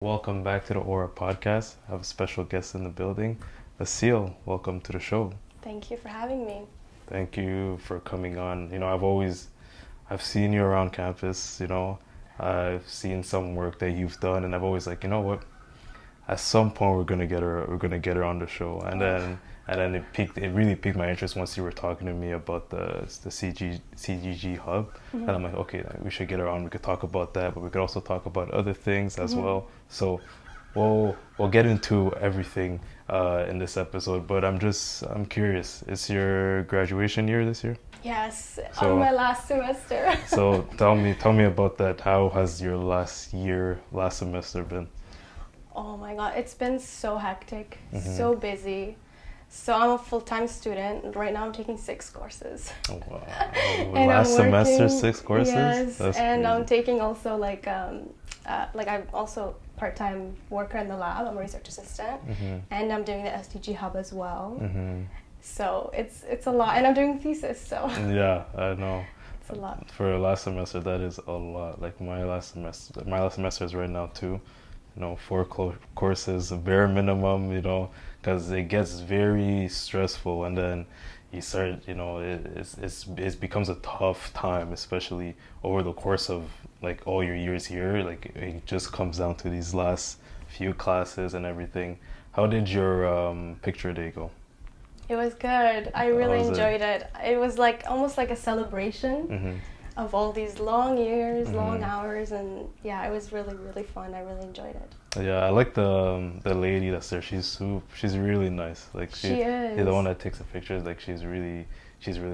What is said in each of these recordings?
Welcome back to the Aura podcast. I have a special guest in the building, Aseel. Welcome to the show. Thank you for having me. Thank you for coming on. I've seen you around campus. I've seen some work that you've done, and I've always like, you know what? At some point, we're gonna get her on the show, and then it really piqued my interest once you were talking to me about the CGG Hub, and I'm like, okay, we should get her on. We could talk about that, but we could also talk about other things as well. So we'll get into everything in this episode. But I'm curious. It's your graduation year this year? Yes, So- on my last semester. So tell me about that. How has your last semester been? Oh my god, it's been so hectic, so busy. So I'm a full-time student, and right now I'm taking 6 courses. Oh, wow. And Last I'm semester, working- 6 courses? Yes, That's and I'm crazy. taking also like I'm also part-time worker in the lab. I'm a research assistant, and I'm doing the SDG Hub as well. So it's a lot, and I'm doing thesis, so Yeah, I know. it's a lot. For last semester, that is a lot. Like my last semester is right now too. 4 courses, a bare minimum. Because it gets very stressful, and then you start. It becomes a tough time, especially over the course of like all your years here. Like it just comes down to these last few classes and everything. How did your picture day go? It was good. I really was it? enjoyed it. It was like almost like a celebration of all these long years, long hours, and yeah, it was really, really fun. I really enjoyed it. Yeah, I like the lady that's there. She's really nice. Like She is. the one that takes the pictures. Like she's really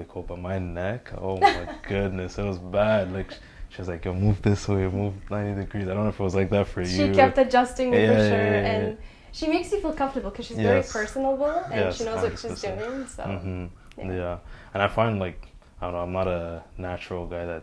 cool. But my neck, oh my goodness, it was bad. Like she was like, "Yo, move this way, move 90 degrees." I don't know if it was like that for you. She kept adjusting me for Yeah, sure, yeah, yeah. and she makes you feel comfortable because she's very Yes. personable and Yes, she knows what she's 100%. doing. So Yeah, and I find like I don't know. I'm not a natural guy that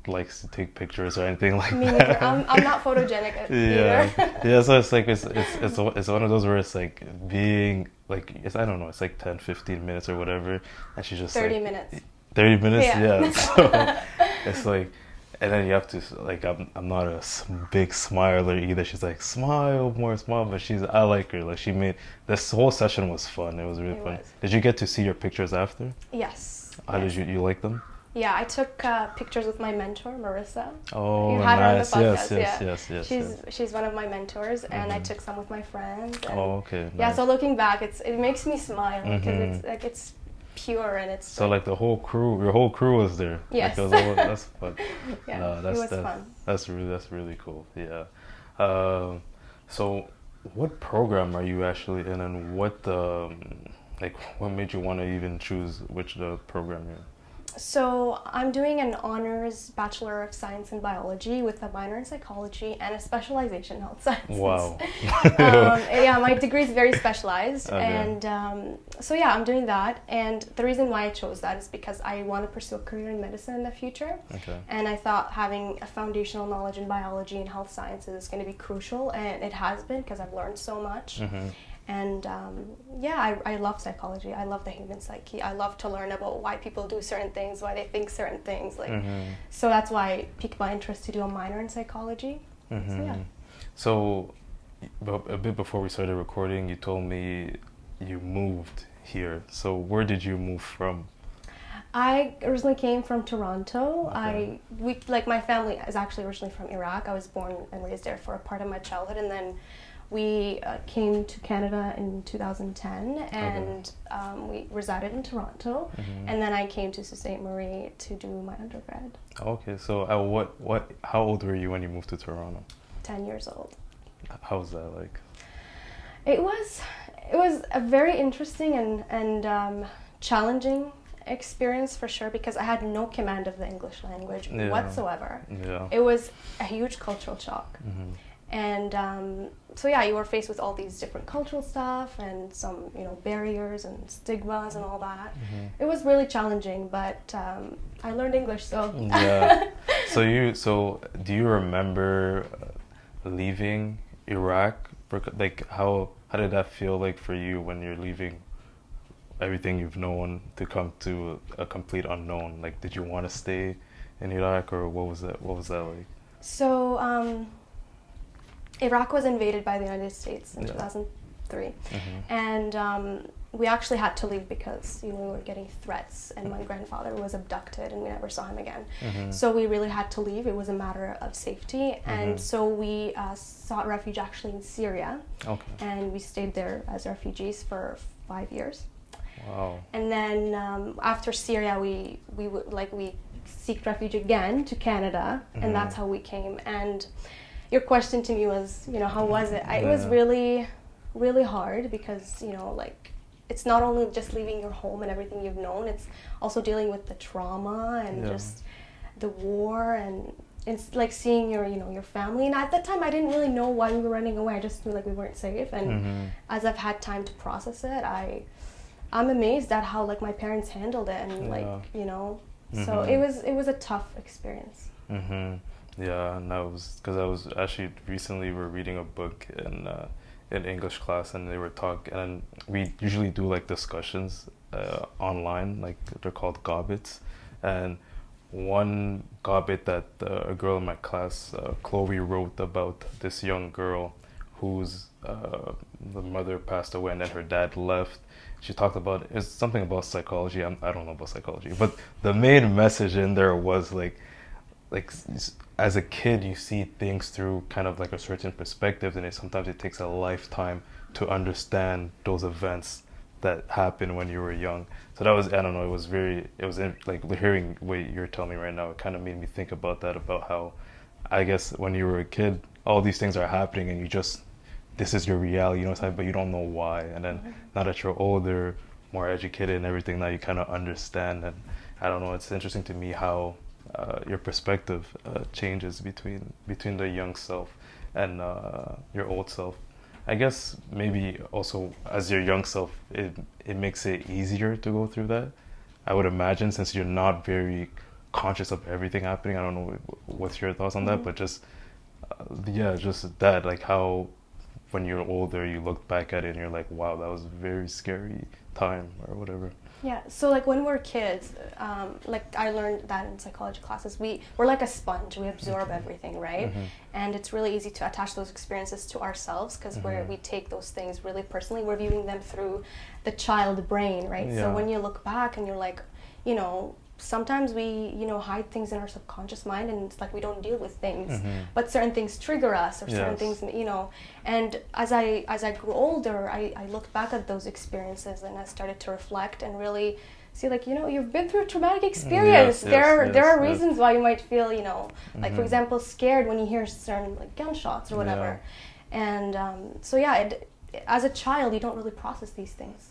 likes to take pictures or anything like me that. neither. I'm not photogenic Yeah, either. yeah. So it's like it's one of those where it's like being like I don't know. It's like 10, 15 minutes or whatever, and she's just 30 like, minutes. 30 minutes. Yeah. Yeah. So it's like, and then you have to like I'm not a big smiler either. She's like smile more, smile, but I like her. Like she made this whole session was fun. It was really It fun. was. Did you get to see your pictures after? Yes. How yes. did you like them? Yeah, I took pictures with my mentor, Marissa. Oh, You had her on the nice. Yes, podcast, yes, yeah. yes, yes. yes. She's one of my mentors, and I took some with my friends. And Oh, okay. yeah, Nice. so looking back, it makes me smile because it's pure and it's So like your whole crew was there. Yes. Like, that's fun. yeah, No, it was fun. That's really cool. Yeah. So what program are you actually in, and what made you want to even choose which the program you're in? So I'm doing an honors Bachelor of Science in Biology with a minor in psychology and a specialization in health sciences. Wow. Yeah, my degree is very specialized, Okay. and so yeah, I'm doing that. And the reason why I chose that is because I want to pursue a career in medicine in the future. Okay. And I thought having a foundational knowledge in biology and health sciences is going to be crucial, and it has been because I've learned so much. And I love psychology. I love the human psyche. I love to learn about why people do certain things, why they think certain things. So that's why it piqued my interest to do a minor in psychology. So yeah. So a bit before we started recording, you told me you moved here. So where did you move from? I originally came from Toronto. Okay. My family is actually originally from Iraq. I was born and raised there for a part of my childhood, and then we came to Canada in 2010, and we resided in Toronto, and then I came to Sault Ste. Marie to do my undergrad. Okay, so how old were you when you moved to Toronto? 10 years old. How was that like? It was a very interesting and challenging experience for sure, because I had no command of the English language whatsoever. Yeah. It was a huge cultural shock. And so yeah, you were faced with all these different cultural stuff and some barriers and stigmas and all that. It was really challenging, but I learned English, so Yeah. So do you remember leaving Iraq? Like how did that feel like for you when you're leaving everything you've known to come to a complete unknown? Like, did you want to stay in Iraq, or what was that like? So Iraq was invaded by the United States in 2003, and we actually had to leave because we were getting threats, and my grandfather was abducted, and we never saw him again. So we really had to leave. It was a matter of safety, and so we sought refuge actually in Syria, and we stayed there as refugees for 5 years. Wow. And then after Syria, we seeked refuge again to Canada, and that's how we came. And your question to me was, how was it? It was really, really hard because, it's not only just leaving your home and everything you've known, it's also dealing with the trauma and just the war, and it's like seeing your family. And at that time, I didn't really know why we were running away. I just knew we weren't safe. And as I've had time to process it, I'm amazed at how my parents handled it, and so it was a tough experience. Yeah, and I was actually recently we're reading a book in English class, and they were talking, and we usually do discussions online, they're called gobbets, and one gobbet that a girl in my class, Chloe, wrote about this young girl whose the mother passed away and then her dad left. She talked about it's something about psychology. I don't know about psychology, but the main message in there was as a kid, you see things through kind of a certain perspective, and sometimes it takes a lifetime to understand those events that happened when you were young. So that was, I don't know, hearing what you're telling me right now, it kind of made me think about that, about how, I guess when you were a kid, all these things are happening and this is your reality, but you don't know why. And then now that you're older, more educated and everything, now you kind of understand. And I don't know, it's interesting to me how your perspective changes between the young self and your old self. I guess maybe also as your young self, it makes it easier to go through that, I would imagine, since you're not very conscious of everything happening. I don't know what's your thoughts on that, but just that, how when you're older you look back at it and you're like, wow, that was a very scary time or whatever. Yeah, so when we're kids, I learned that in psychology classes, we're like a sponge. We absorb everything, right? And it's really easy to attach those experiences to ourselves because we take those things really personally. We're viewing them through the child brain, right? So when you look back and you're like, sometimes we, hide things in our subconscious mind, and it's we don't deal with things, but certain things trigger us, or certain things, and as I grew older, I looked back at those experiences and I started to reflect and really see, you've been through a traumatic experience. There are reasons why you might feel, for example, scared when you hear certain gunshots or whatever. And as a child, you don't really process these things.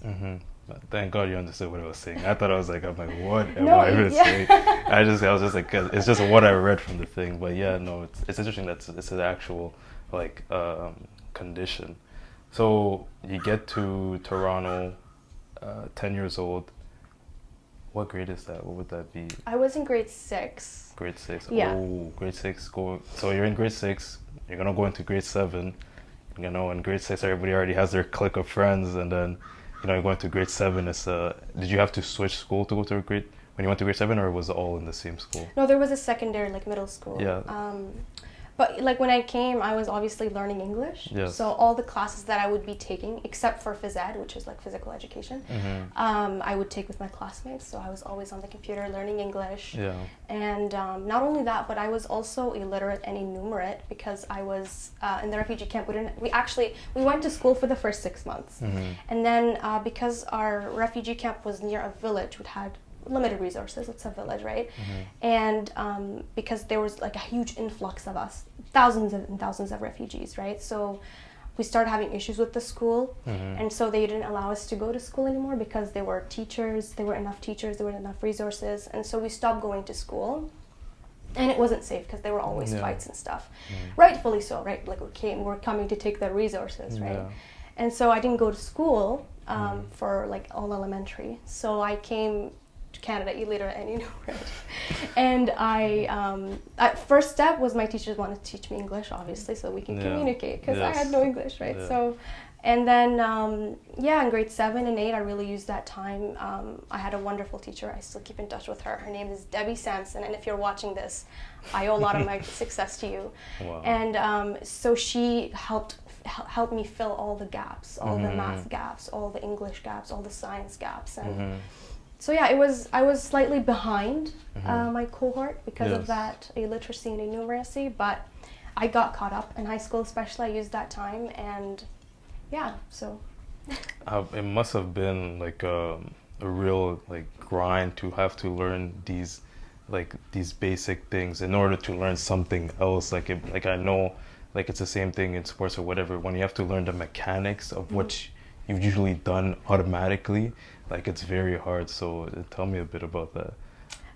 Thank God you understood what I was saying. I thought what am I even saying? I was just it's just what I read from the thing. But it's interesting that it's an actual condition. So you get to Toronto, 10 years old. What grade is that? What would that be? I was in grade 6. Grade 6. Yeah. Oh, grade 6. So you're in grade 6. You're gonna go into grade 7. In grade 6, everybody already has their clique of friends, and then you're going to grade 7. Did you have to switch school to go to when you went to grade 7, or was it all in the same school? No, there was a secondary, middle school. Yeah. But when I came, I was obviously learning English. Yes. So all the classes that I would be taking, except for phys ed, which is physical education, I would take with my classmates. So I was always on the computer learning English. Yeah. And not only that, but I was also illiterate and enumerate because I was in the refugee camp. We went to school for the first 6 months. And then because our refugee camp was near a village, which had limited resources, it's a village, right? And because there was a huge influx of us, thousands and thousands of refugees, right? So we started having issues with the school, and so they didn't allow us to go to school anymore because there weren't enough resources, and so we stopped going to school. And it wasn't safe because there were always fights and stuff. Rightfully so, right? We're coming to take the resources, right? And so I didn't go to school for all elementary. So I came Canada, illiterate and ignorant. And first step was my teachers wanted to teach me English, obviously, so we can communicate, because I had no English, right? So, and then, in grade 7 and 8, I really used that time. I had a wonderful teacher. I still keep in touch with her. Her name is Debbie Sampson, and if you're watching this, I owe a lot of my success to you. Wow. And so she helped me fill all the gaps, all the math gaps, all the English gaps, all the science gaps. And so I was slightly behind my cohort because of that illiteracy and innumeracy, but I got caught up in high school, especially. I used that time, and so. It must have been like a real grind to have to learn these basic things in order to learn something else. I know, it's the same thing in sports or whatever. When you have to learn the mechanics of what you've usually done automatically, it's very hard. So tell me a bit about that.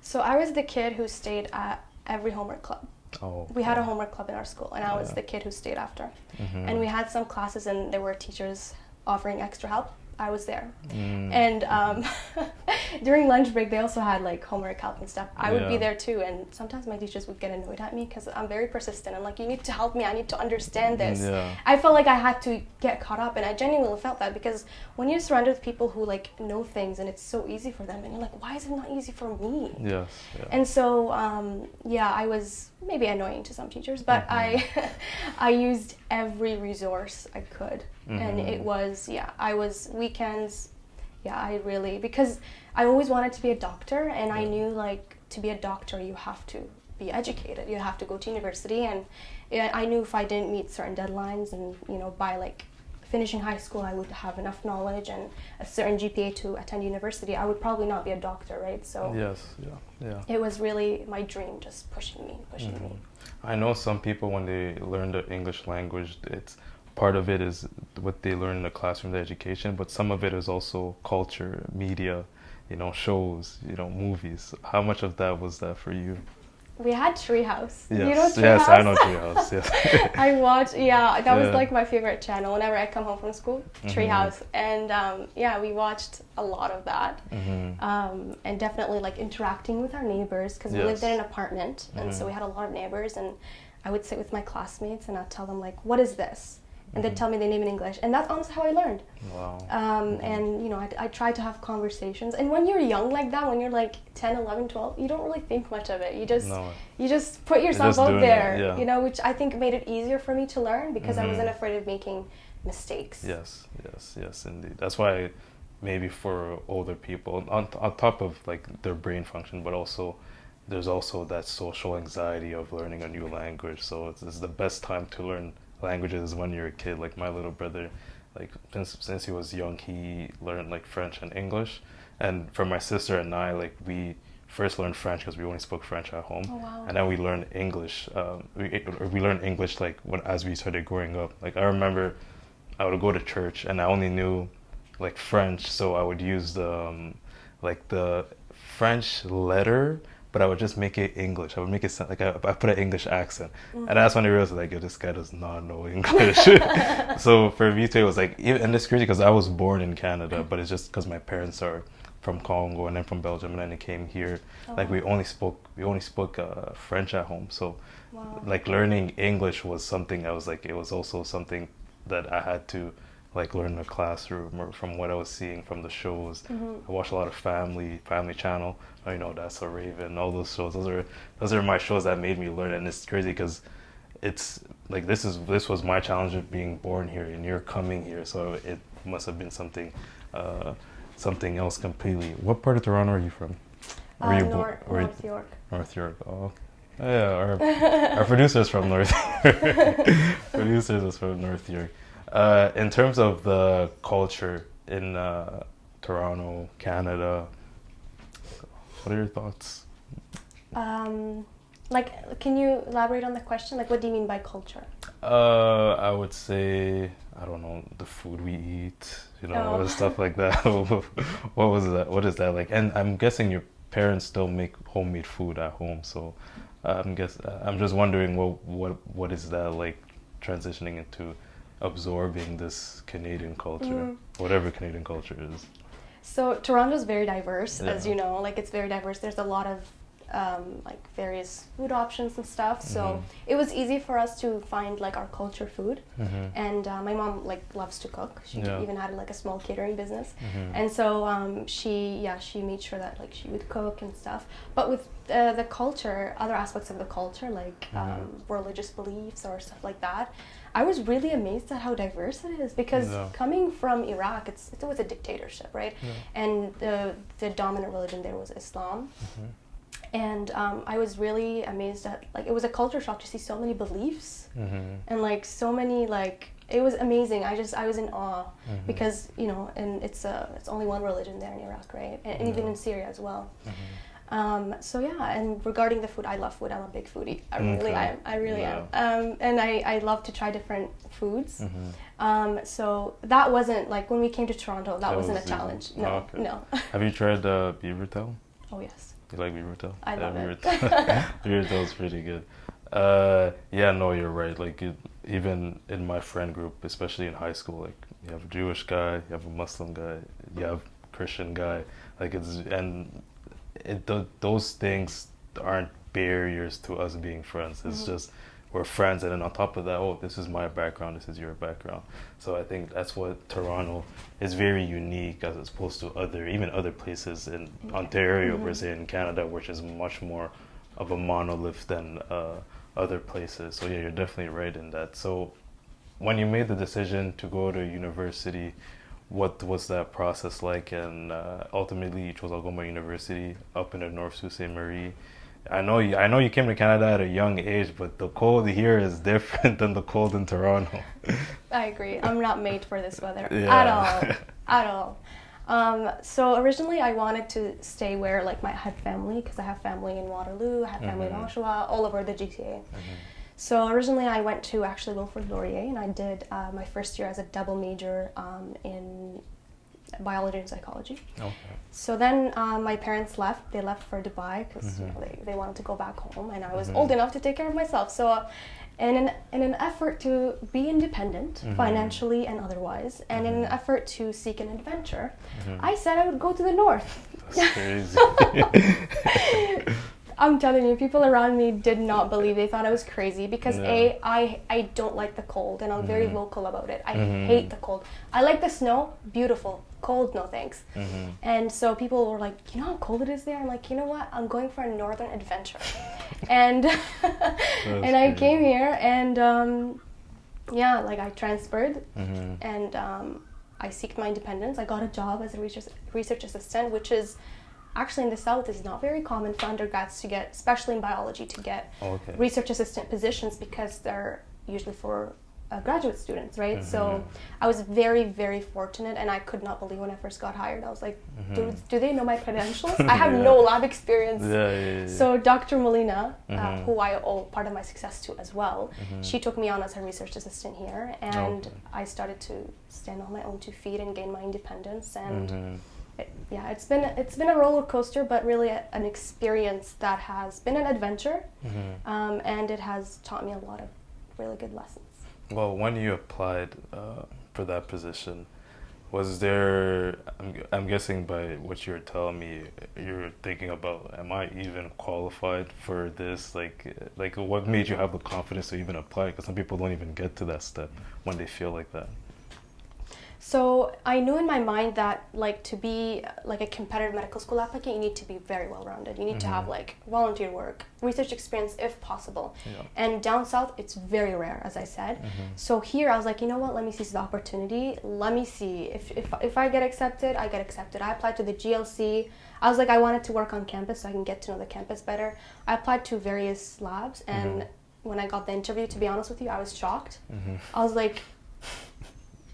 So I was the kid who stayed at every homework club. Oh, we had a homework club in our school, and I was the kid who stayed after. And we had some classes, and there were teachers offering extra help. I was there. And during lunch break, they also had homework help and stuff. I would be there too, and sometimes my teachers would get annoyed at me because I'm very persistent. I'm like, you need to help me. I need to understand this. I felt like I had to get caught up, and I genuinely felt that, because when you're surrounded with people who know things and it's so easy for them, and you're like, why is it not easy for me? And so I was maybe annoying to some teachers, but I used every resource I could. And it was, I was weekends, because I always wanted to be a doctor, and I knew to be a doctor you have to be educated, you have to go to university, and I knew if I didn't meet certain deadlines and by finishing high school I would have enough knowledge and a certain GPA to attend university, I would probably not be a doctor, right? So it was really my dream, just pushing me. I know some people, when they learn the English language, it's part of it is what they learn in the classroom, the education, but some of it is also culture, media, shows, movies. How much of that was that for you? We had Treehouse. Yes. You know Treehouse? Yes, I know Treehouse. Yes. I watched. That was my favorite channel. Whenever I come home from school, Treehouse, and we watched a lot of that, and definitely interacting with our neighbors, because we lived in an apartment, and so we had a lot of neighbors, and I would sit with my classmates and I'd tell them what is this? And they'd tell me the name in English, and that's honestly how I learned. Wow. And I tried to have conversations, and when you're young like that, when you're 10, 11, 12, you don't really think much of it. You just put yourself out there, which I think made it easier for me to learn, because I wasn't afraid of making mistakes. Yes, indeed. That's why maybe for older people, on top of their brain function, but also there's also that social anxiety of learning a new language. So it's the best time to learn languages when you're a kid. My little brother, since he was young, he learned French and English. And for my sister and I, we first learned French because we only spoke French at home. Oh, wow. And then we learned English. We learned English as we started growing up. I remember I would go to church and I only knew French, so I would use the French letter, but I would just make it English. I would make it sound I put an English accent. And that's when I realized this guy does not know English. So for me too, it was and it's crazy because I was born in Canada, but it's just because my parents are from Congo and then from Belgium, and then they came here. We only spoke French at home. So learning English was something I was it was also something that I had to learn in the classroom, or from what I was seeing from the shows. I watched a lot of Family Channel. That's So Raven, all those shows. Those are my shows that made me learn, and it's crazy because it's this was my challenge of being born here, and you're coming here, so it must have been something else completely. What part of Toronto are you from? North York. North York. Oh, yeah. Our producer's from North. Producers is from North York. In terms of the culture in Toronto, Canada, what are your thoughts? Can you elaborate on the question? What do you mean by culture? I would say, I don't know, the food we eat, stuff like that. What was that? What is that like? And I'm guessing your parents still make homemade food at home, so I'm just wondering what is that like, transitioning into absorbing this Canadian culture, whatever Canadian culture is. So Toronto's very diverse, Yeah. as you know. Like, it's very diverse. There's a lot of like various food options and stuff. So it was easy for us to find like our culture food. And my mom like loves to cook. She even had like a small catering business. And so she made sure that like she would cook and stuff. But with the culture, other aspects of the culture, like religious beliefs or stuff like that, I was really amazed at how diverse it is, because coming from Iraq, it was a dictatorship, right? And the dominant religion there was Islam. And I was really amazed at, like, it was a culture shock to see so many beliefs and like so many, like, it was amazing. I was in awe because, you know, and it's only one religion there in Iraq, right? And even in Syria as well. So yeah, and regarding the food, I love food. I'm a big foodie. I really am. And I love to try different foods. So that wasn't, like, when we came to Toronto, that wasn't a challenge. No, no. Have you tried beaver tail? Oh, yes. You like beaver tail? I love it. Beaver tail's pretty good. Yeah, no, you're right. Like, even in my friend group, especially in high school, like, you have a Jewish guy, you have a Muslim guy, you have a Christian guy. Like, those things aren't barriers to us being friends. It's just we're friends, and then on top of that, oh, this is my background, this is your background. So I think that's what Toronto is very unique as opposed to other places in Ontario, per se, in Canada, which is much more of a monolith than other places. So yeah, you're definitely right in that. So when you made the decision to go to university, what was that process like? And ultimately, you chose Algoma University up in the North Sault Ste. Marie. I know you came to Canada at a young age, but the cold here is different than the cold in Toronto. I agree. I'm not made for this weather at all. So originally I wanted to stay where, like, I had family, because I have family in Waterloo, I have family in Oshawa, all over the GTA. So originally I went to actually Wilfrid Laurier, and I did my first year as a double major in biology and psychology. Okay. So then my parents left. They left for Dubai because you know, they wanted to go back home, and I was old enough to take care of myself. So in an effort to be independent financially and otherwise, and in an effort to seek an adventure, I said I would go to the north. That's crazy. I'm telling you, people around me did not believe. They thought I was crazy because I don't like the cold, and I'm very vocal about it. I hate the cold. I like the snow, beautiful. Cold, no thanks. And so people were like, you know how cold it is there? I'm like, you know what? I'm going for a northern adventure. And and I came here, and like I transferred, and I seeked my independence. I got a job as a research assistant, which is actually in the South is not very common for undergrads to get, especially in biology, to get research assistant positions, because they're usually for graduate students, right? So I was very, very fortunate, and I could not believe when I first got hired. I was like, do they know my credentials? I have no lab experience. So Dr. Molina, who I owe part of my success to as well, she took me on as her research assistant here, and I started to stand on my own 2 feet and gain my independence. And it's been a roller coaster, but really an experience that has been an adventure, and it has taught me a lot of really good lessons. Well, when you applied for that position, was there, I'm guessing by what you're telling me, you're thinking about, am I even qualified for this? Like what made you have the confidence to even apply? Because some people don't even get to that step when they feel like that. So I knew in my mind that, like, to be like a competitive medical school applicant, you need to be very well-rounded. You need to have like volunteer work, research experience if possible. And down south, it's very rare, as I said. So here I was like, you know what, let me seize the opportunity. Let me see if I get accepted, I get accepted. I applied to the GLC. I was like, I wanted to work on campus so I can get to know the campus better. I applied to various labs, and when I got the interview, to be honest with you, I was shocked. I was like,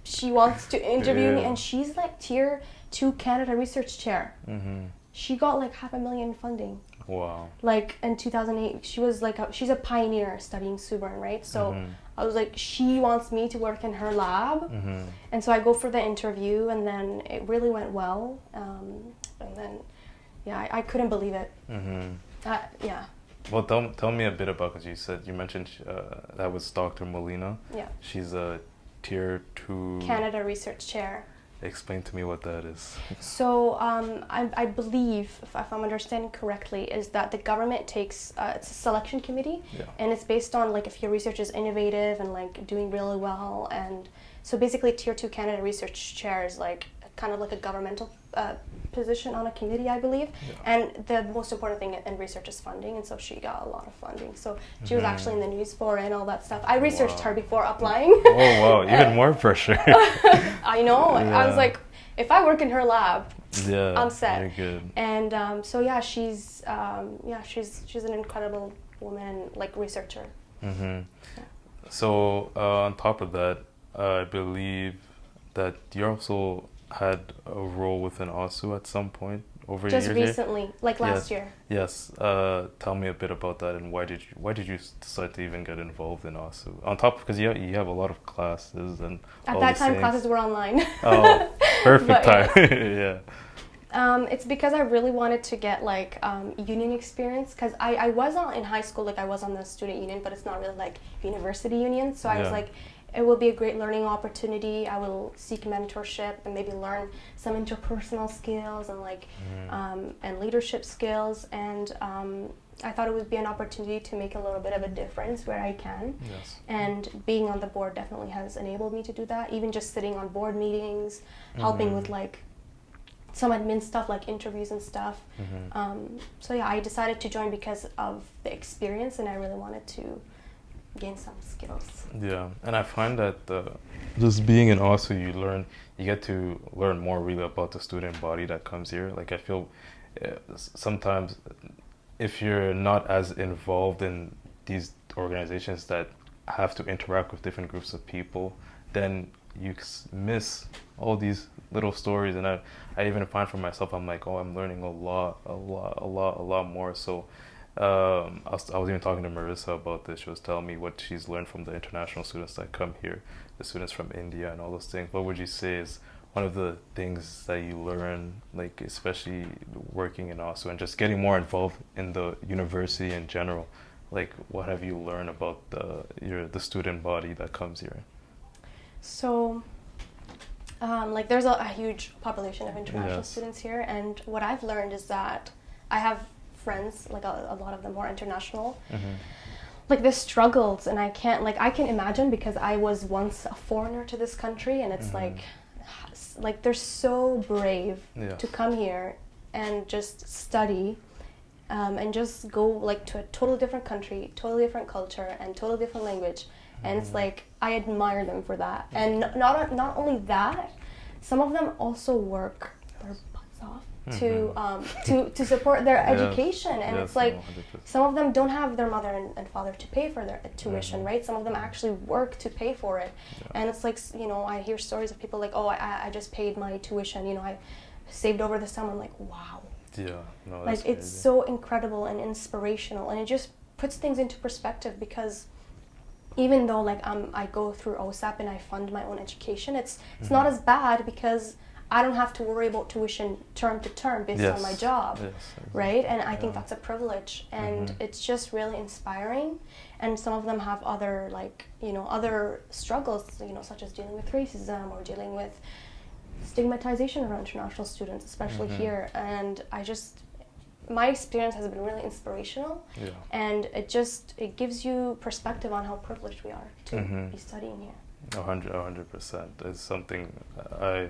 she wants to interview me, and she's like tier 2 Canada research chair. She got like $500,000 funding. Wow. Like in 2008, she was like she's a pioneer studying suberin, right? So I was like, she wants me to work in her lab, and so I go for the interview, and then it really went well, and then I couldn't believe it. Well, tell me a bit about, because you mentioned that was Dr. Molina. Yeah. She's a tier 2 Canada research chair. Explain to me what that is. So I believe, if I'm understanding correctly, is that the government takes it's a selection committee, Yeah. and it's based on like if your research is innovative and like doing really well, and so basically Tier 2 Canada Research Chair is like kind of like a governmental position on a committee, I believe. Yeah. And the most important thing in research is funding, and so she got a lot of funding. So she was actually in the news for it and all that stuff. I researched her before applying. Oh wow, even more pressure. I know. Yeah. I was like, if I work in her lab, Yeah, I'm set. you're good. And so yeah, she's an incredible woman, like researcher. Mm-hmm. Yeah. So on top of that, I believe that you also had a role within ASU at some point over Just your year. recently, like last year. Yes. Tell me a bit about that, and why did you decide to even get involved in ASU? On top, because you have a lot of classes and At all that these time, things. classes were online. Oh, perfect But, time. yes. Yeah. It's because I really wanted to get like union experience, because I was in high school, like I was on the student union, but it's not really like university union. So I was like, it will be a great learning opportunity. I will seek mentorship and maybe learn some interpersonal skills and like and leadership skills. And I thought it would be an opportunity to make a little bit of a difference where I can. Yes. And being on the board definitely has enabled me to do that. Even just sitting on board meetings, helping with like some admin stuff like interviews and stuff. So yeah, I decided to join because of the experience, and I really wanted to gain some skills. Yeah, and I find that just being in ASU, you get to learn more really about the student body that comes here. Like I feel sometimes if you're not as involved in these organizations that have to interact with different groups of people, then you miss all these little stories. And I even find for myself, I'm like, oh, I'm learning a lot more. So I was even talking to Marissa about this. She was telling me what she's learned from the international students that come here, the students from India and all those things. What would you say is one of the things that you learn, like especially working in ASU and just getting more involved in the university in general? Like, what have you learned about the student body that comes here? So, like, there's a huge population of international students here, and what I've learned is that I have friends, like a lot of them are international. Like the struggles, and I can imagine, because I was once a foreigner to this country, and it's like they're so brave to come here and just study, and just go like to a totally different country, totally different culture, and totally different language. And it's like, I admire them for that. And not only that, some of them also work their butts off to support their education. And it's like, 100%. Some of them don't have their mother and father to pay for their tuition, right? Some of them actually work to pay for it. And it's like, you know, I hear stories of people like, oh, I just paid my tuition, you know, I saved over the summer. I'm like, wow. Yeah, no, that's like, it's so incredible and inspirational, and it just puts things into perspective, because even though like I go through OSAP and I fund my own education, it's not as bad, because I don't have to worry about tuition term to term based on my job, right? And I think that's a privilege, and it's just really inspiring. And some of them have other, like, you know, other struggles, you know, such as dealing with racism or dealing with stigmatization around international students, especially here. And my experience has been really inspirational, and it gives you perspective on how privileged we are to be studying here. 100%. It's something I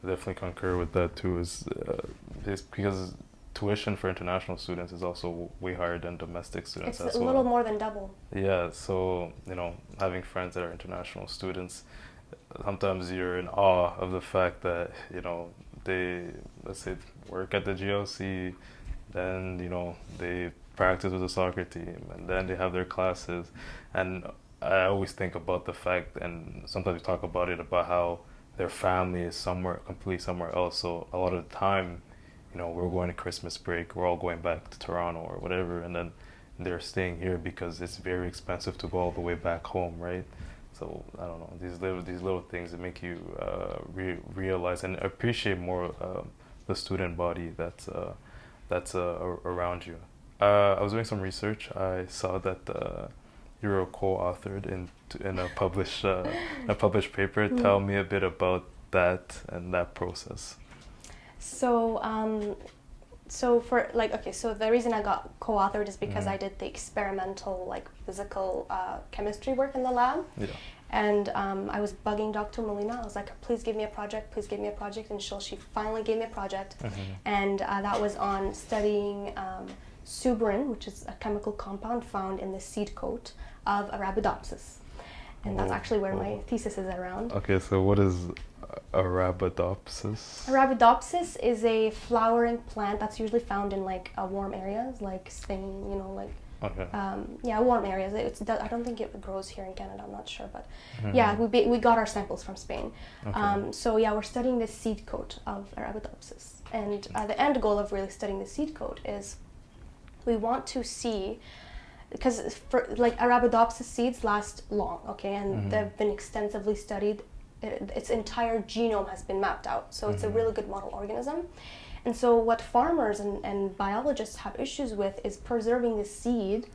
definitely concur with that too. Is because tuition for international students is also way higher than domestic students. It's a little more than double. Yeah, so you know, having friends that are international students, sometimes you're in awe of the fact that, you know, they, let's say, work at the GLC. Then, you know, they practice with the soccer team, and then they have their classes. And I always think about the fact, and sometimes we talk about it, about how their family is completely somewhere else. So a lot of the time, you know, we're going to Christmas break, we're all going back to Toronto or whatever, and then they're staying here because it's very expensive to go all the way back home, right? So I don't know, these little things that make you realize and appreciate more the student body that's around you. I was doing some research. I saw that you were co-authored in a published paper. Tell me a bit about that and that process? So, for like, okay, so the reason I got co-authored is because I did the experimental, like, physical chemistry work in the lab. Yeah. And I was bugging Dr. Molina. I was like, please give me a project, please give me a project. And she finally gave me a project. And that was on studying suberin, which is a chemical compound found in the seed coat of Arabidopsis. And that's actually where my thesis is around. Okay, so what is Arabidopsis? Arabidopsis is a flowering plant that's usually found in like warm areas, like Spain, you know, like warm areas. I don't think it grows here in Canada. I'm not sure, but yeah, we got our samples from Spain. Okay. So yeah, we're studying the seed coat of Arabidopsis, and the end goal of really studying the seed coat is we want to see, because for like Arabidopsis seeds last long, okay, and they've been extensively studied. Its entire genome has been mapped out, so it's a really good model organism. And so what farmers and biologists have issues with is preserving the seed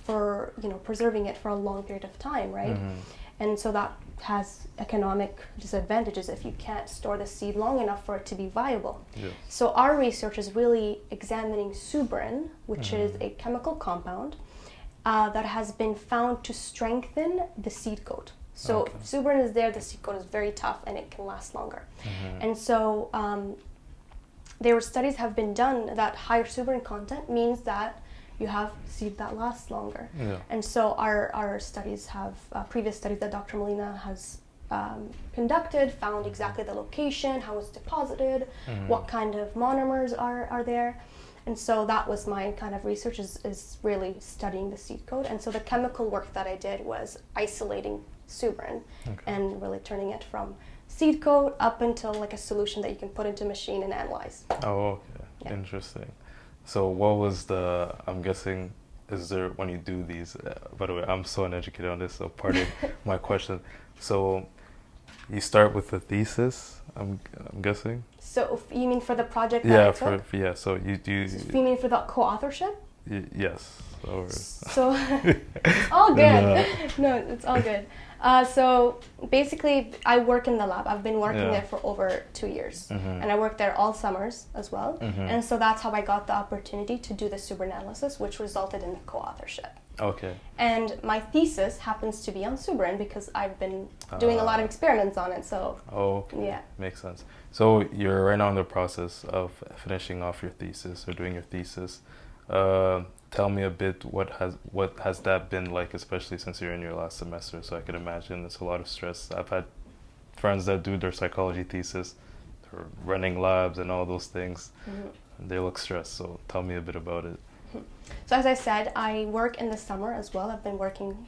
for, you know, preserving it for a long period of time, right? And so that has economic disadvantages if you can't store the seed long enough for it to be viable. Yes. So our research is really examining suberin, which is a chemical compound that has been found to strengthen the seed coat. So if suberin is there, the seed coat is very tough and it can last longer. And so there were studies have been done that higher suberin content means that you have seed that lasts longer. Yeah. And so our studies have, previous studies that Dr. Molina has conducted, found exactly the location, how it's deposited, what kind of monomers are there. And so that was my kind of research, is really studying the seed coat. And so the chemical work that I did was isolating suberin and really turning it from seed coat up until like a solution that you can put into a machine and analyze. Oh, okay. Yeah. Interesting. So what was I'm guessing, is there, when you do these, by the way, I'm so uneducated on this, so pardon my question. So you start with a thesis, I'm guessing? So you mean for the project that I took? So you do... You mean for the co-authorship? Yes. So it's all good. No, it's all good. So basically, I work in the lab. I've been working there for over 2 years, and I work there all summers as well. And so that's how I got the opportunity to do the suberin analysis, which resulted in the co-authorship. Okay. And my thesis happens to be on suberin because I've been doing a lot of experiments on it. So. Yeah. Makes sense. So you're right now in the process of finishing off your thesis or doing your thesis. Tell me a bit, what has that been like, especially since you're in your last semester? So I could imagine it's a lot of stress. I've had friends that do their psychology thesis, they're running labs and all those things, and they look stressed. So tell me a bit about it. So as I said, I work in the summer as well. I've been working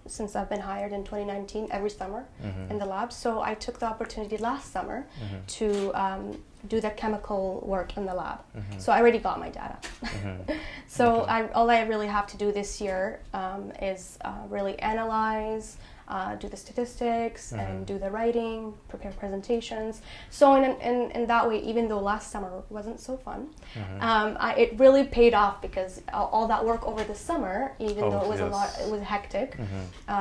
since I've been hired in 2019 every summer in the lab. So I took the opportunity last summer to do the chemical work in the lab. So I already got my data. So all I really have to do this year is really analyze, do the statistics, and do the writing, prepare presentations. So in that way, even though last summer wasn't so fun, it really paid off, because all that work over the summer, even though it was it was hectic,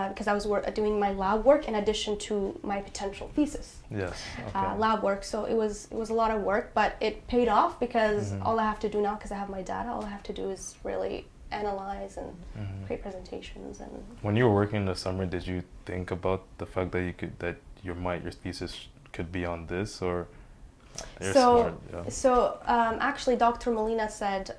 because I was doing my lab work in addition to my potential thesis. Yes. Lab work. So it was a lot of work, but it paid off, because all I have to do now, because I have my data, all I have to do is really analyze and create presentations. And when you were working in the summer, did you think about the fact that your thesis could be on this, or actually Dr. Molina said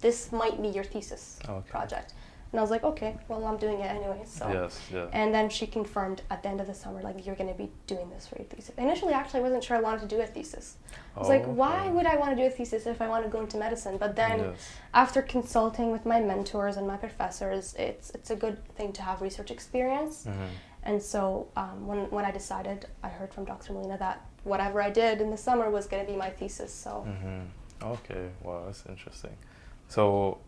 this might be your thesis project, and I was like, okay, well, I'm doing it anyway. So and then she confirmed at the end of the summer, like, you're going to be doing this for your thesis. Initially, actually, I wasn't sure I wanted to do a thesis. I was like, why would I want to do a thesis if I want to go into medicine? But then after consulting with my mentors and my professors, it's a good thing to have research experience. And so when I decided, I heard from Dr. Molina that whatever I did in the summer was going to be my thesis. So okay, wow, that's interesting. So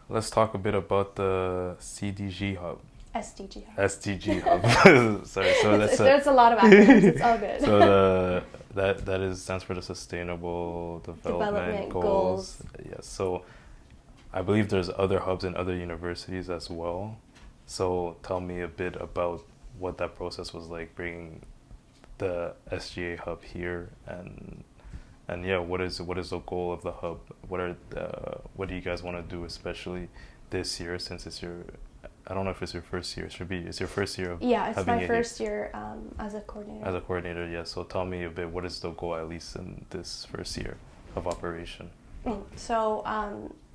let's talk a bit about the CDG Hub. SDG Hub. SDG Hub. Sorry. So there's a lot of acronyms. It's all good. So that stands for the Sustainable Development Goals. Yes. So I believe there's other hubs in other universities as well. So tell me a bit about what that process was like, bringing the SGA hub here, and yeah, what is the goal of the hub? What do you guys want to do, especially this year, since it's your, I don't know if it's your first year. It's your first year of Yeah, it's having my it first year as a coordinator. as a coordinator, yeah. So tell me a bit, what is the goal, at least in this first year of operation? So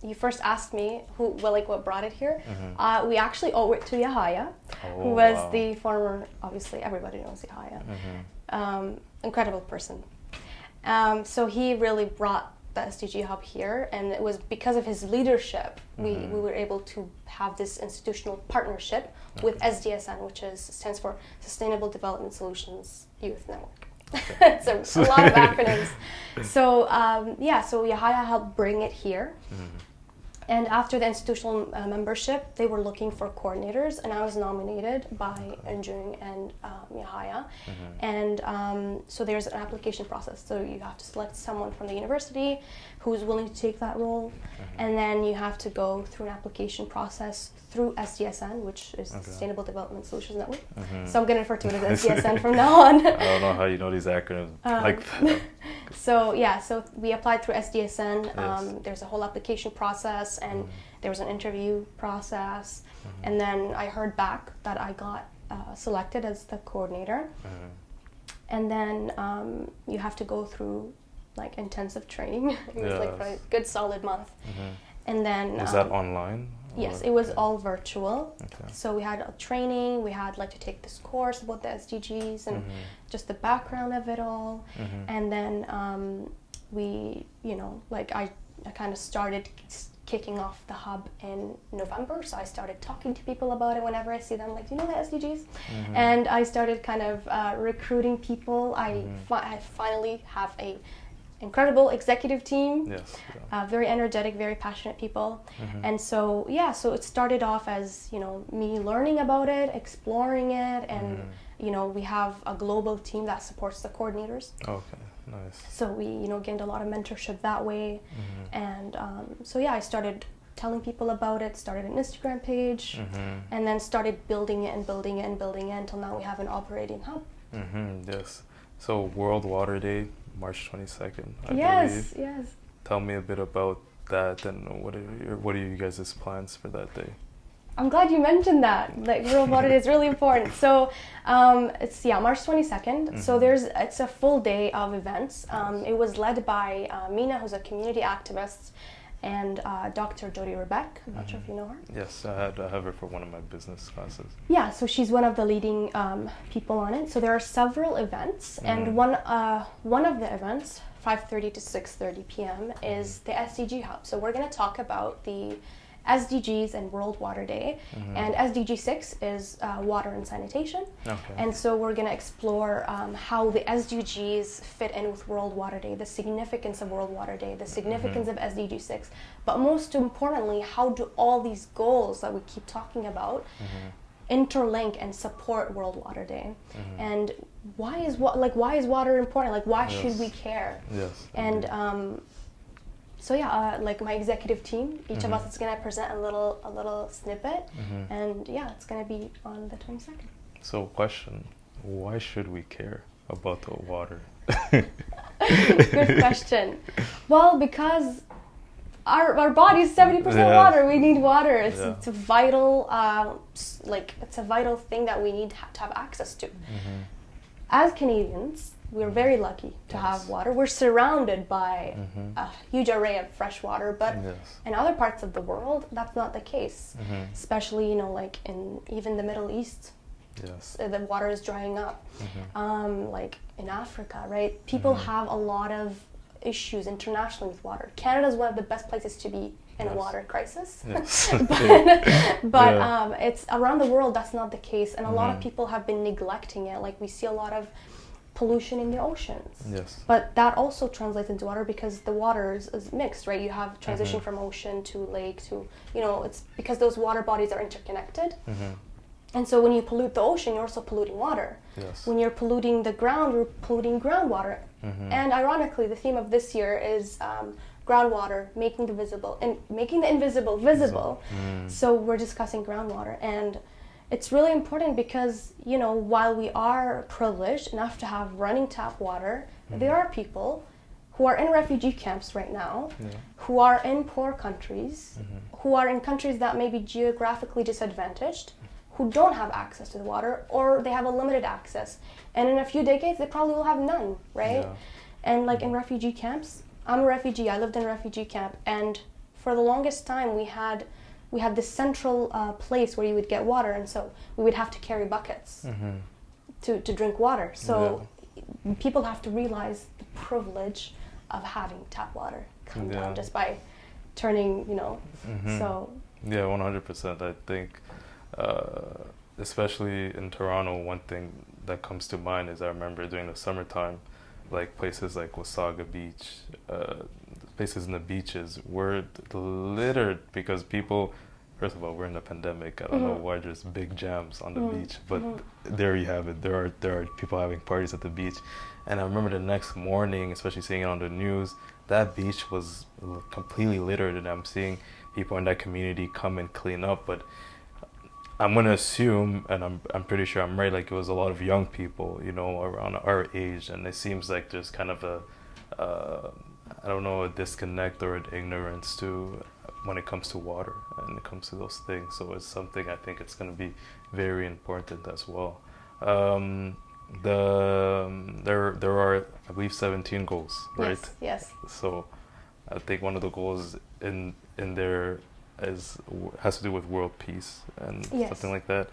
you first asked me what brought it here. We actually owe it to Yahaya, who was the former, obviously everybody knows Yahaya, incredible person. So he really brought the SDG Hub here, and it was because of his leadership we were able to have this institutional partnership with SDSN, which stands for Sustainable Development Solutions Youth Network. It's a lot of acronyms. So so Yahaya helped bring it here. And after the institutional membership, they were looking for coordinators, and I was nominated by Enjung and Yahaya. And so there's an application process. So you have to select someone from the university who's willing to take that role, and then you have to go through an application process through SDSN, which is Sustainable Development Solutions Network. So I'm going to refer to it as SDSN from now on. I don't know how you know these acronyms like that. So we applied through SDSN. There's a whole application process, and there was an interview process, and then I heard back that I got selected as the coordinator. And then you have to go through like intensive training. It was like for a good solid month. And then was that online? Yes, it was all virtual. So we had a training, we had like to take this course about the SDGs and just the background of it all. And then we, I kind of started kicking off the hub in November. So I started talking to people about it whenever I see them, like, do you know the SDGs? And I started kind of recruiting people. I finally have a incredible executive team, very energetic, very passionate people. And so so it started off as me learning about it, exploring it, and we have a global team that supports the coordinators. Okay, nice. So we gained a lot of mentorship that way. And I started telling people about it, started an Instagram page, and then started building it until now we have an operating hub. Yes. So World Water Day, March 22nd, I believe. Yes. Tell me a bit about that, and what are you guys' plans for that day? I'm glad you mentioned that. Like, World Water Day is really important. So it's March 22nd. So it's a full day of events. It was led by Mina, who's a community activist, and Dr. Jody Rebeck. I'm not sure if you know her. Yes, I have her for one of my business classes. Yeah, so she's one of the leading people on it. So there are several events, and one of the events, 5:30 to 6:30 p.m., is the SDG Hub. So we're going to talk about the SDGs and World Water Day, and SDG 6 is water and sanitation. And so we're going to explore how the SDGs fit in with World Water Day, the significance of World Water Day, the significance of SDG 6, but most importantly, how do all these goals that we keep talking about interlink and support World Water Day, and why is water important? Like, why should we care? And like my executive team, each of us is going to present a little snippet, and it's going to be on the 22nd. So, question: why should we care about the water? Good question. Well, because our body is 70% water. We need water. It's a vital it's a vital thing that we need to have access to. As Canadians, we're very lucky to have water. We're surrounded by a huge array of fresh water, but in other parts of the world, that's not the case. Especially, like in even the Middle East, the water is drying up. Like in Africa, right? People have a lot of issues internationally with water. Canada is one of the best places to be in a water crisis. but it's around the world, that's not the case, and a lot of people have been neglecting it. Like, we see a lot of pollution in the oceans. But that also translates into water because the water is mixed, right? You have transition from ocean to lake to, it's because those water bodies are interconnected. And so when you pollute the ocean, you're also polluting water. When you're polluting the ground, you're polluting groundwater. And ironically, the theme of this year is groundwater, making the invisible visible. So we're discussing groundwater, and it's really important because, you know, while we are privileged enough to have running tap water, there are people who are in refugee camps right now, who are in poor countries, who are in countries that may be geographically disadvantaged, who don't have access to the water, or they have a limited access. And in a few decades, they probably will have none, right? Yeah. And like in refugee camps, I'm a refugee, I lived in a refugee camp, and for the longest time we had this central place where you would get water, and so we would have to carry buckets to drink water. So people have to realize the privilege of having tap water come down just by turning, you know, so. Yeah, 100%. I think, especially in Toronto, one thing that comes to mind is I remember during the summertime, like places like Wasaga Beach, places in the beaches were littered because people, first of all, we're in a pandemic. I don't know why there's big jams on the beach, but there you have it. There are people having parties at the beach. And I remember the next morning, especially seeing it on the news, that beach was completely littered, and I'm seeing people in that community come and clean up. But I'm gonna assume, and I'm pretty sure I'm right, like it was a lot of young people, you know, around our age, and it seems like there's kind of a I don't know, a disconnect or an ignorance to when it comes to water and it comes to those things. So it's something I think it's going to be very important as well. There are, I believe, 17 goals, right? Yes. So I think one of the goals in there has to do with world peace and something like that.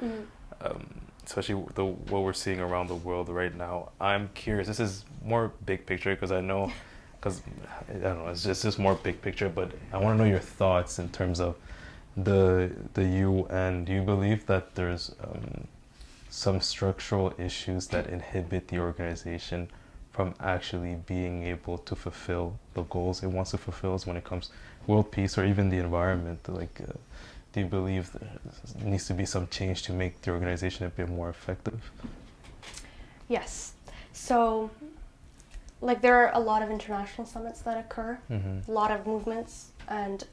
Especially what we're seeing around the world right now. I'm curious. This is more big picture because I don't know, it's just more big picture. But I want to know your thoughts in terms of the UN. Do you believe that there's some structural issues that inhibit the organization from actually being able to fulfill the goals it wants to fulfill when it comes to world peace or even the environment? Like, do you believe there needs to be some change to make the organization a bit more effective? Yes. So, like, there are a lot of international summits that occur, a lot of movements, and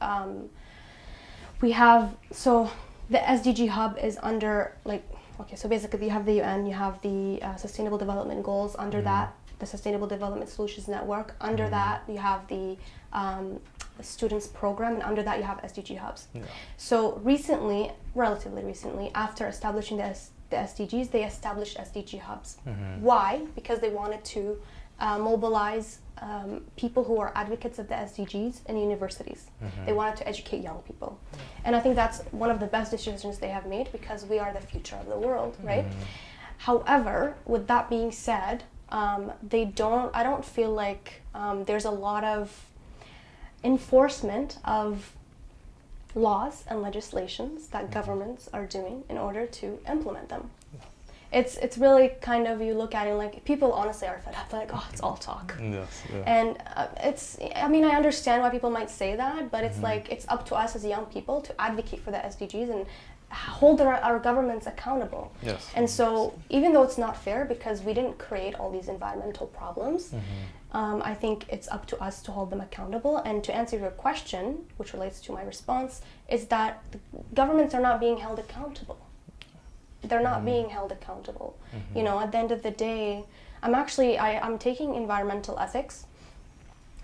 we have, so the SDG Hub is under, like, okay, so basically you have the UN, you have the Sustainable Development Goals, under that, the Sustainable Development Solutions Network, under that you have the Students Program, and under that you have SDG Hubs. So recently, relatively recently, after establishing the SDGs, they established SDG Hubs. Why? Because they wanted to mobilize people who are advocates of the SDGs in universities. They wanted to educate young people. And I think that's one of the best decisions they have made because we are the future of the world, right? However, with that being said, I don't feel like there's a lot of enforcement of laws and legislations that governments are doing in order to implement them. It's really kind of, you look at it like people honestly are fed up. They're like, oh, it's all talk. And I mean, I understand why people might say that, but it's like, it's up to us as young people to advocate for the SDGs and hold our governments accountable. And so even though it's not fair because we didn't create all these environmental problems, I think it's up to us to hold them accountable. And to answer your question, which relates to my response, is that the governments are not being held accountable. They're not being held accountable. You know, at the end of the day, I'm taking environmental ethics,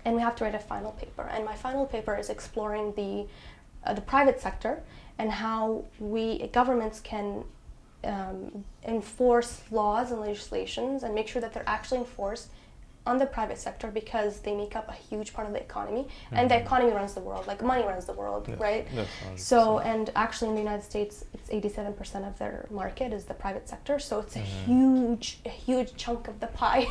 and we have to write a final paper. And my final paper is exploring the private sector and how governments can enforce laws and legislations and make sure that they're actually enforced on the private sector because they make up a huge part of the economy, and the economy runs the world, like money runs the world, right? So, and actually in the United States, it's 87% of their market is the private sector, so it's a huge chunk of the pie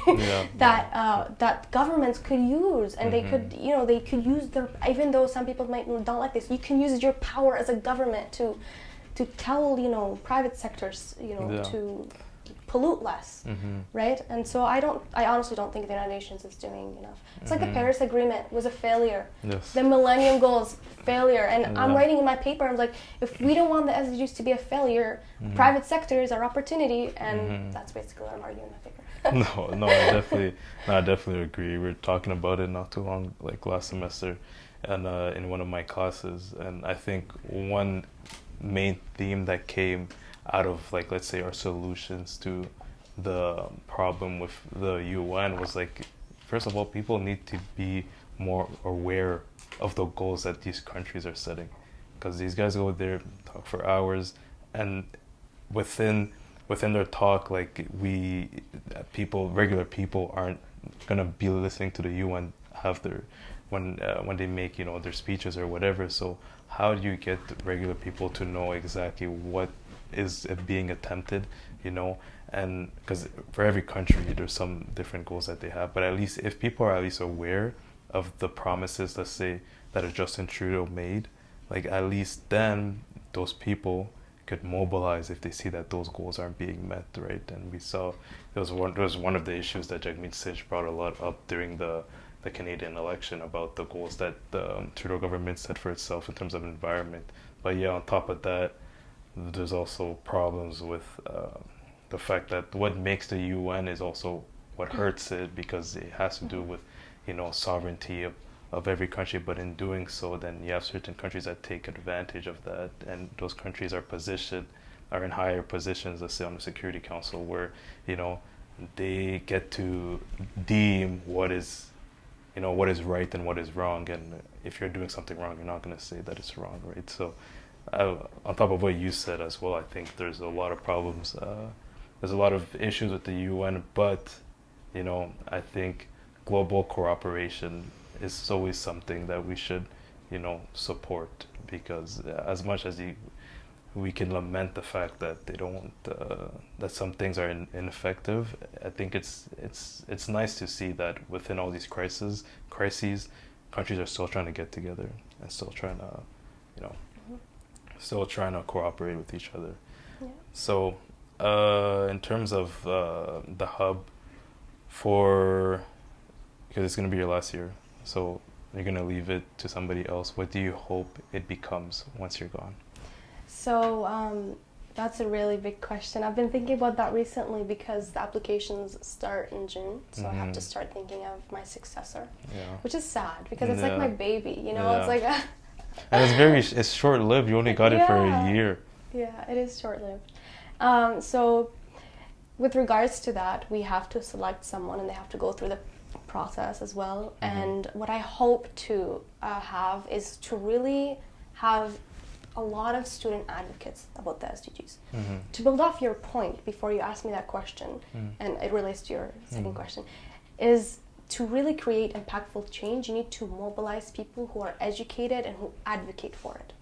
that governments could use, and they could use their, even though some people might not like this, you can use your power as a government to tell, private sectors, to pollute less, right? And so I honestly don't think the United Nations is doing enough. It's like the Paris Agreement was a failure. The Millennium Goals, failure. And I'm writing in my paper, I'm like, if we don't want the SDGs to be a failure, private sector is our opportunity, and that's basically what I'm arguing in my paper. I definitely agree. We were talking about it not too long, like last semester, and in one of my classes, and I think one main theme that came out of like, let's say, our solutions to the problem with the UN was like, first of all, people need to be more aware of the goals that these countries are setting, because these guys go there, talk for hours, and within their talk, like regular people aren't gonna be listening to the UN have their when they make their speeches or whatever. So how do you get regular people to know exactly what is being attempted, and because for every country there's some different goals that they have, but at least if people are at least aware of the promises, let's say, that a Justin Trudeau made, like at least then those people could mobilize if they see that those goals aren't being met, right? And we saw there was one of the issues that Jagmeet Singh brought a lot up during the Canadian election about the goals that the Trudeau government set for itself in terms of environment. But yeah, on top of that, there's also problems with the fact that what makes the UN is also what hurts it, because it has to do with sovereignty of every country, but in doing so, then you have certain countries that take advantage of that, and those countries are in higher positions, let's say on the Security Council, where they get to deem what is right and what is wrong, and if you're doing something wrong, you're not going to say that it's wrong, right? So on top of what you said as well, I think there's a lot of problems, there's a lot of issues with the UN, but I think global cooperation is always something that we should support, because as much as we can lament the fact that they don't that some things are ineffective, I think it's nice to see that within all these crises, countries are still trying to get together and still trying to still trying to cooperate with each other. Yeah. So in terms of the hub, because it's going to be your last year, so you're going to leave it to somebody else, what do you hope it becomes once you're gone? So that's a really big question. I've been thinking about that recently, because the applications start in June, so I have to start thinking of my successor, which is sad, because it's like my baby, it's like and it's short-lived. You only got it for a year. Yeah, it is short-lived. So with regards to that, we have to select someone, and they have to go through the process as well. And what I hope to have is to really have a lot of student advocates about the SDGs. To build off your point before you ask me that question, and it relates to your second question, is to really create impactful change, you need to mobilize people who are educated and who advocate for it.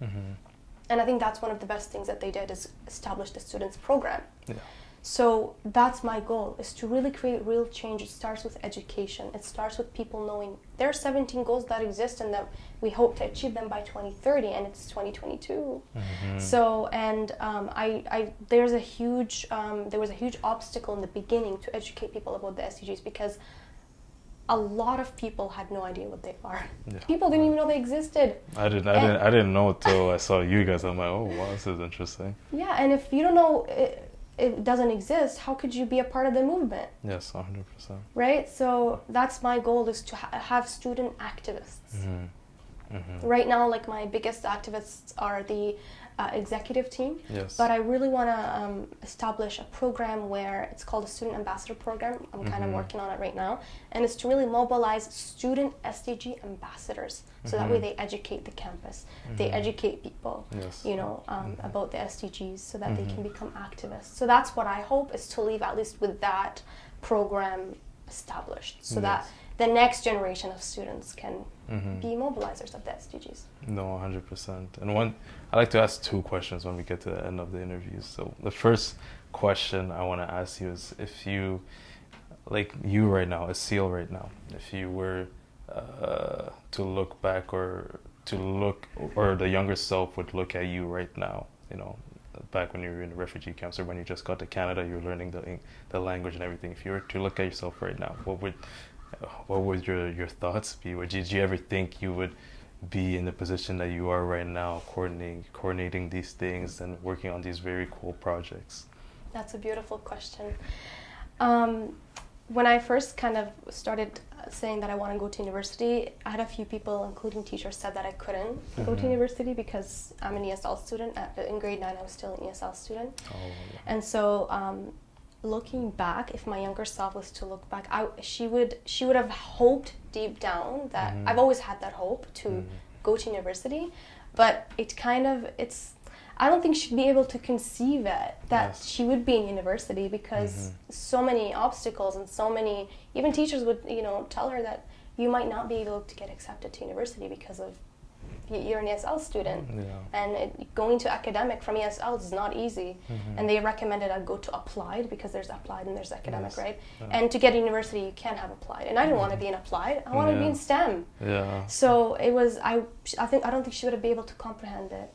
And I think that's one of the best things that they did, is establish the students program. So that's my goal, is to really create real change. It starts with education. It starts with people knowing there are 17 goals that exist, and that we hope to achieve them by 2030, and it's 2022. So, and there was a huge obstacle in the beginning to educate people about the SDGs, because a lot of people had no idea what they are. People didn't even know they existed. I didn't know until I saw you guys. I'm like, oh wow, this is interesting. Yeah, and if you don't know it doesn't exist, how could you be a part of the movement? Yes, 100%. Right? So that's my goal, is to have student activists. Right now, like, my biggest activists are the executive team. But I really want to establish a program where it's called a Student Ambassador Program. I'm kind of working on it right now. And it's to really mobilize student SDG ambassadors. So that way they educate the campus. They educate people, about the SDGs, so that they can become activists. So that's what I hope, is to leave at least with that program established, so that the next generation of students can be mobilizers of the SDGs. No, 100%. And I like to ask two questions when we get to the end of the interview. So the first question I want to ask you is, if you, like you right now, Aseel right now, if you were to look back, or the younger self would look at you right now, back when you were in the refugee camps, or when you just got to Canada, you were learning the language and everything. If you were to look at yourself right now, what would your thoughts be? Or did you ever think you would be in the position that you are right now, coordinating these things and working on these very cool projects? That's a beautiful question. When I first kind of started saying that I want to go to university, I had a few people, including teachers, said that I couldn't go to university because I'm an ESL student. In grade 9, I was still an ESL student. Oh, yeah. And so looking back, if my younger self was to look back, she would have hoped deep down that I've always had that hope to go to university, but I don't think she'd be able to conceive it that she would be in university because so many obstacles and so many, even teachers would tell her that you might not be able to get accepted to university because of you're an ESL student, and going to academic from ESL is not easy. And they recommended I go to applied because there's applied and there's academic, right? And to get a university, you can't have applied. And I didn't want to be in applied. I wanted to be in STEM. Yeah. So it was. I don't think she would have been able to comprehend it,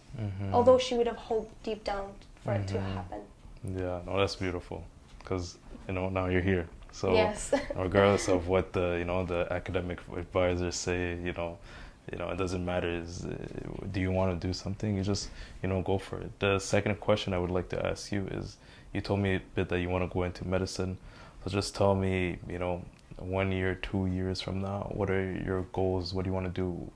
although she would have hoped deep down for it to happen. Yeah, no, that's beautiful, because now you're here. So yes. regardless of what the academic advisors say, it doesn't matter. Do you want to do something? You just, go for it. The second question I would like to ask you is, you told me a bit that you want to go into medicine. So just tell me, 1 year, 2 years from now, what are your goals? What do you want to do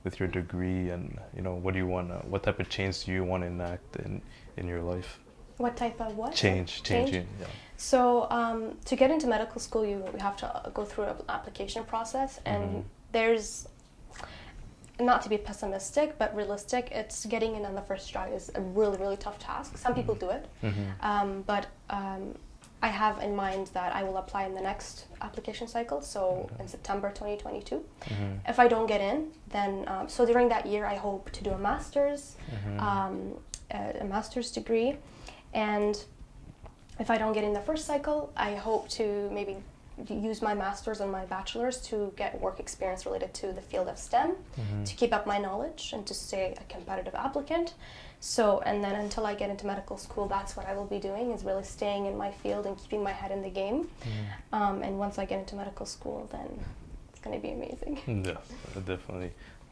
with your degree? And, what type of change do you want to enact in your life? What type of what? Changing, yeah. So to get into medical school, you have to go through an application process, and there's, not to be pessimistic, but realistic, it's getting in on the first try is a really, really tough task. Some people do it, but I have in mind that I will apply in the next application cycle, so in September 2022. If I don't get in, then, so during that year, I hope to do a master's, a master's degree, and if I don't get in the first cycle, I hope to maybe use my master's and my bachelor's to get work experience related to the field of STEM, to keep up my knowledge and to stay a competitive applicant. So, and then until I get into medical school, that's what I will be doing, is really staying in my field and keeping my head in the game. And once I get into medical school, then it's going to be amazing. Yes, definitely.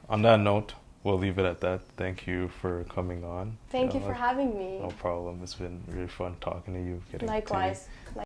On that note, we'll leave it at that. Thank you for coming on. Thank you for having me. No problem. It's been really fun talking to you. Likewise.